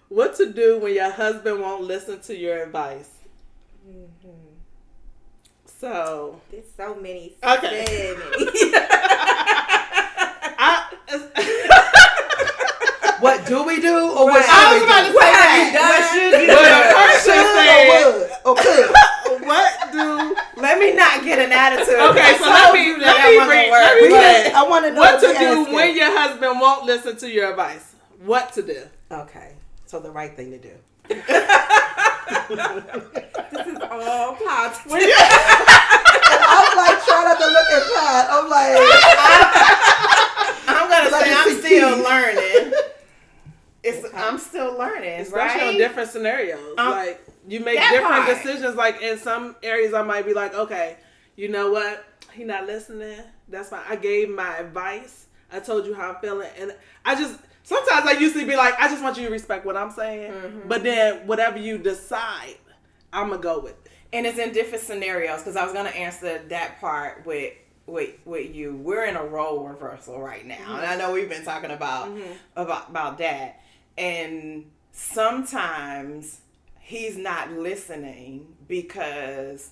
What to do when your husband won't listen to your advice? So there's so many. Okay. What do we do, or what I was about to say that. What should you do? What do? Let me not get an attitude. Okay, so let me I want to know what to do when your husband won't listen to your advice. What to do? Okay, so the right thing to do. This is all positive. I'm like trying not to look at Pat. I'm like, I'm gonna say I'm still learning. I'm still learning, especially right? on different scenarios. Like you make different decisions. Like in some areas, I might be like, okay, you know what? He not listening. That's fine. I gave my advice. I told you how I'm feeling, and sometimes I used to be like, I just want you to respect what I'm saying. Mm-hmm. But then whatever you decide, I'm gonna go with it. And it's in different scenarios because I was gonna answer that part with you. We're in a role reversal right now, mm-hmm. and I know we've been talking about that. And sometimes he's not listening because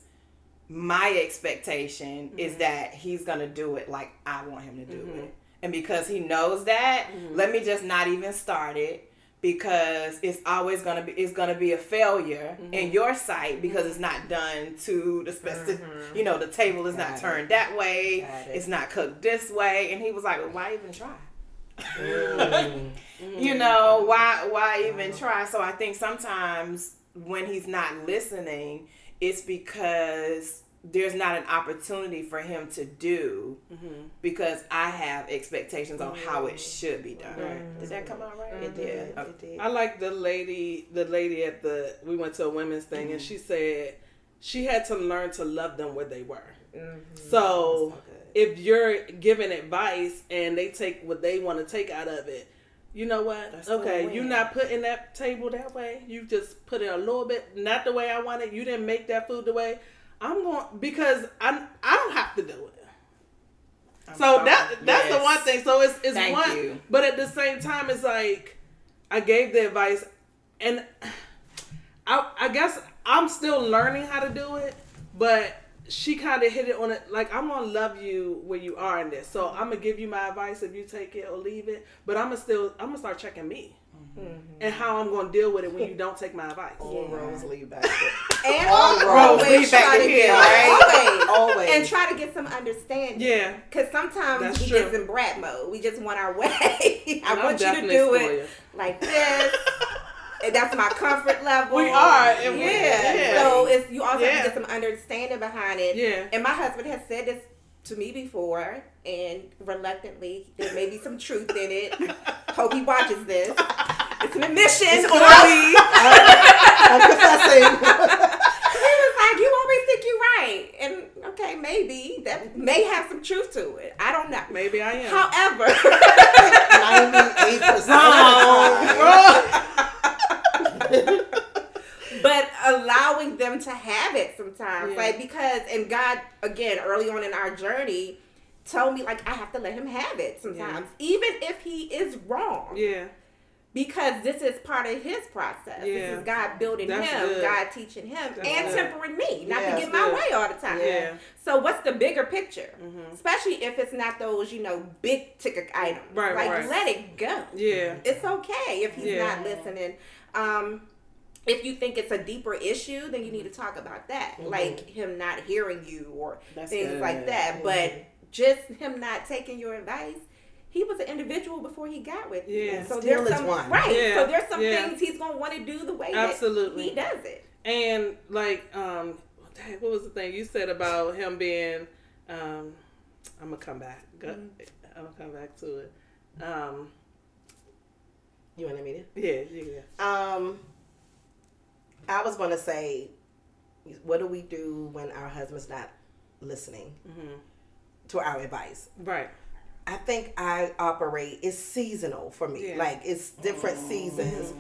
my expectation mm-hmm. is that he's going to do it like I want him to do mm-hmm. it. And because he knows that, mm-hmm. let me just not even start it because it's always going to be a failure mm-hmm. in your sight because mm-hmm. it's not done to the specific, mm-hmm. The table is not turned that way. It's not cooked this way. And he was like, well, why even try? Why even try? So I think sometimes when he's not listening, it's because there's not an opportunity for him to do mm-hmm. because I have expectations on how it should be done. Mm-hmm. Did that come out right? It did. It did. I like the lady at we went to a women's thing mm-hmm. and she said she had to learn to love them where they were. Mm-hmm. So if you're giving advice and they take what they want to take out of it, you know what? That's okay, you're not putting that table that way. You just put it a little bit, not the way I want it. You didn't make that food the way I'm going because I don't have to do it. That's the one thing. So it's Thank one, you. But at the same time, it's like I gave the advice, and I guess I'm still learning how to do it, but. She kind of hit it on it, like, I'm going to love you where you are in this. So I'm going to give you my advice if you take it or leave it. But I'm going to start checking me. Mm-hmm. And how I'm going to deal with it when you don't take my advice. All roads lead back and always try to get, right? Always. And try to get some understanding. Yeah. Because sometimes That's we true. get in brat mode. We just want our way. I want you to do spoiled. it like this. And that's my comfort level. We are. Yeah. So you also have to get some understanding behind it. Yeah. And my husband has said this to me before, and reluctantly, there may be some truth in it. Hope he watches this. It's an admission on me. I'm confessing. He was like, you always think you're right. And okay, maybe. That may have some truth to it. I don't know. Maybe I am. However. 98%. But allowing them to have it sometimes, like, because, and God, again, early on in our journey, told me, like, I have to let him have it sometimes, even if he is wrong. Yeah. Because this is part of his process. Yeah. This is God building him, good. God teaching him, That's and good. tempering me, not to That's get my way all the time. Yeah. So what's the bigger picture? Mm-hmm. Especially if it's not those, big ticket items. Right, like, right. let it go. Yeah. It's okay if he's not listening. If you think it's a deeper issue, then you need to talk about that. Mm-hmm. Like him not hearing you or things like that. Mm-hmm. But just him not taking your advice, he was an individual before he got with you. Yeah. So Still there's is some one. right. Yeah. So there's some Yeah. things he's gonna want to do the way Absolutely. that he does it. And like, what was the thing you said about him being? I'm gonna come back. I'm gonna come back to it. You want me to? Yeah. I was going to say, what do we do when our husband's not listening to our advice? Right. I think it's seasonal for me. Yeah. Like, it's different seasons.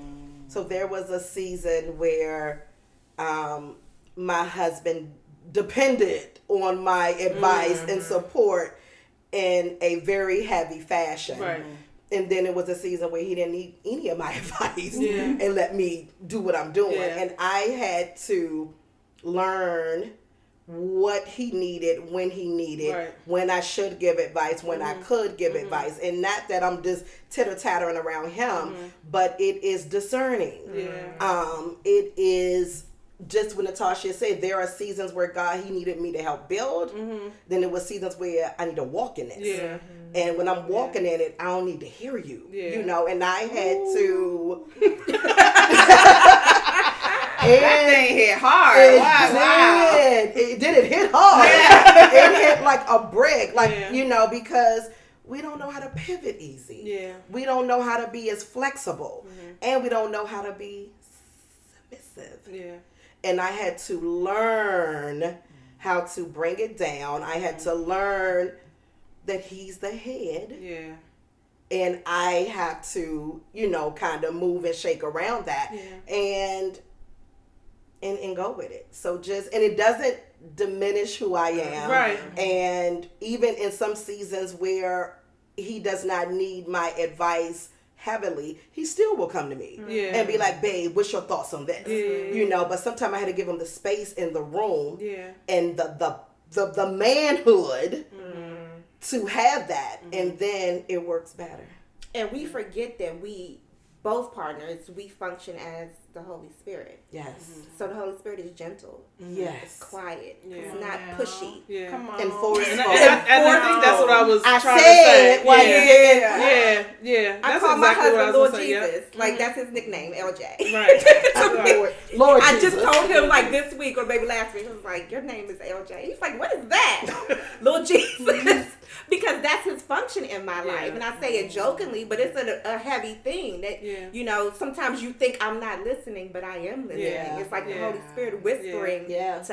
So there was a season where my husband depended on my advice and support in a very heavy fashion. Right. And then it was a season where he didn't need any of my advice and let me do what I'm doing. Yeah. And I had to learn what he needed, when he needed, when I should give advice, when I could give advice. And not that I'm just titter-tattering around him, but it is discerning. Yeah. It is just when Natasha said there are seasons where God, he needed me to help build. Then there was seasons where I need to walk in this. Yeah. And when I'm walking in it, I don't need to hear you. Yeah. You know, and I had to that thing hit hard. It hit hard. Yeah. It hit like a brick. Like, you know, because we don't know how to pivot easy. Yeah. We don't know how to be as flexible. And we don't know how to be submissive. Yeah. And I had to learn how to bring it down. I had to learn that he's the head. Yeah. And I have to, you know, kind of move and shake around that. Yeah. And go with it. So and it doesn't diminish who I am. Right. And even in some seasons where he does not need my advice heavily, he still will come to me and be like, babe, what's your thoughts on this? Yeah. You know, but sometimes I had to give him the space in the room and the manhood to have that, and then it works better. And we forget that we, both partners, we function as the Holy Spirit. Yes. So the Holy Spirit is gentle. Yes. It's quiet. Yeah. It's not pushy. Yeah. Come on. And forceful. And I think that's what I was trying to say. Yeah. I call my husband Lord Jesus. Like, that's his nickname, LJ. Right. Lord I just told him, like, this week or maybe last week, I was like, your name is LJ. He's like, what is that? Lord Jesus. Because that's his function in my life. And I say it jokingly, but it's a heavy thing that, you know, sometimes you think I'm not listening, but I am listening. Yeah. It's like the Holy Spirit whispering to us.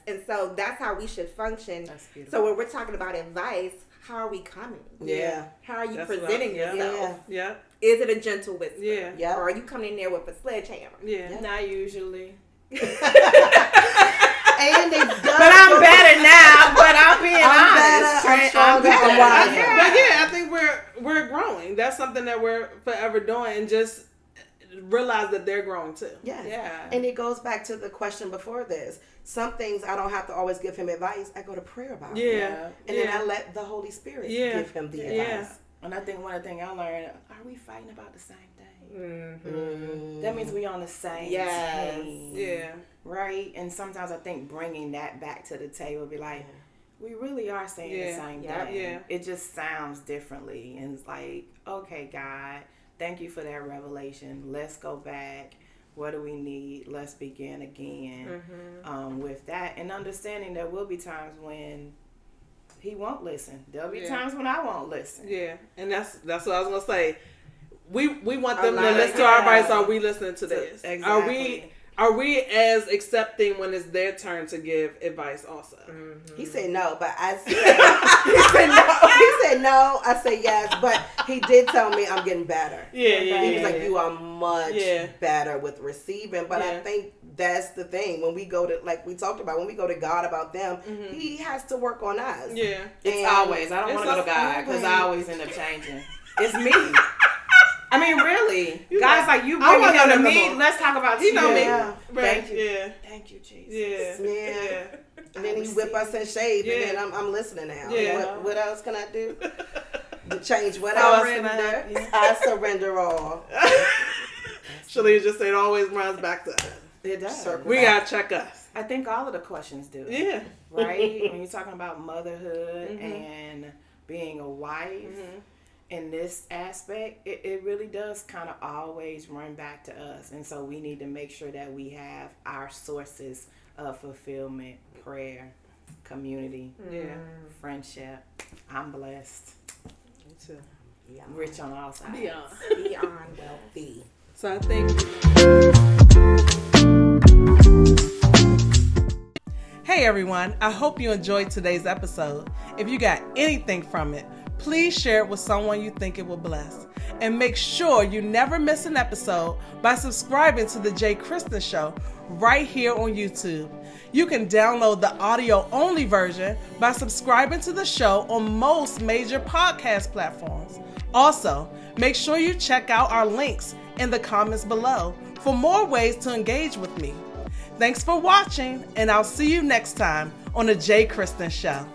And so that's how we should function. So when we're talking about advice, how are we coming? Yeah. How are you presenting yourself? Yeah. Is it a gentle whisper? Yeah. Or are you coming in there with a sledgehammer? Yeah. Not usually. And it does. But I'm better now. But I'm being honest. I'm better. But yeah, I think we're growing. That's something that we're forever doing, and just realize that they're growing too. Yes. Yeah. And it goes back to the question before this. Some things I don't have to always give him advice. I go to prayer about it. Yeah. And then I let the Holy Spirit give him the advice. Yeah. And I think one of the things I learned, are we fighting about the same thing? Mm-hmm. That means we on the same team. Yeah. Right? And sometimes I think bringing that back to the table be like, we really are saying the same thing. Yeah. It just sounds differently. And it's like, okay, God, thank you for that revelation. Let's go back. What do we need? Let's begin again with that. And understanding there will be times when he won't listen. There'll be times when I won't listen. Yeah. And that's what I was going to say. We want them to listen to our advice. Are we listening to this? Exactly. Are we as accepting when it's their turn to give advice also? Mm-hmm. He said no, but I said he said no. I said yes, but he did tell me I'm getting better. He was like, you are much better with receiving. But I think that's the thing. When we go to, like we talked about, when we go to God about them, he has to work on us. Yeah. It's always. I don't want to go to God because I always end up changing. It's me. I mean, really. God's like, you bring him to me. Let's talk about you. Know me. Right. Thank you. Yeah. Thank you, Jesus. Yeah. And then he whip us in shape, and then I'm listening now. Yeah. What else can I do? To change what I surrender all. Shalene just said it always runs back to us. It does. We got to check us. I think all of the questions do. Yeah. Right? When you're talking about motherhood and being a wife, in this aspect, it really does kind of always run back to us. And so we need to make sure that we have our sources of fulfillment, prayer, community, friendship. I'm blessed. Me too. Rich on all sides. Beyond wealthy. So I think... Hey everyone, I hope you enjoyed today's episode. If you got anything from it, please share it with someone you think it will bless. And make sure you never miss an episode by subscribing to the Christyn Show right here on YouTube. You can download the audio-only version by subscribing to the show on most major podcast platforms. Also, Make sure you check out our links in the comments below for more ways to engage with me. Thanks for watching, and I'll see you next time on the J. Christyn Show.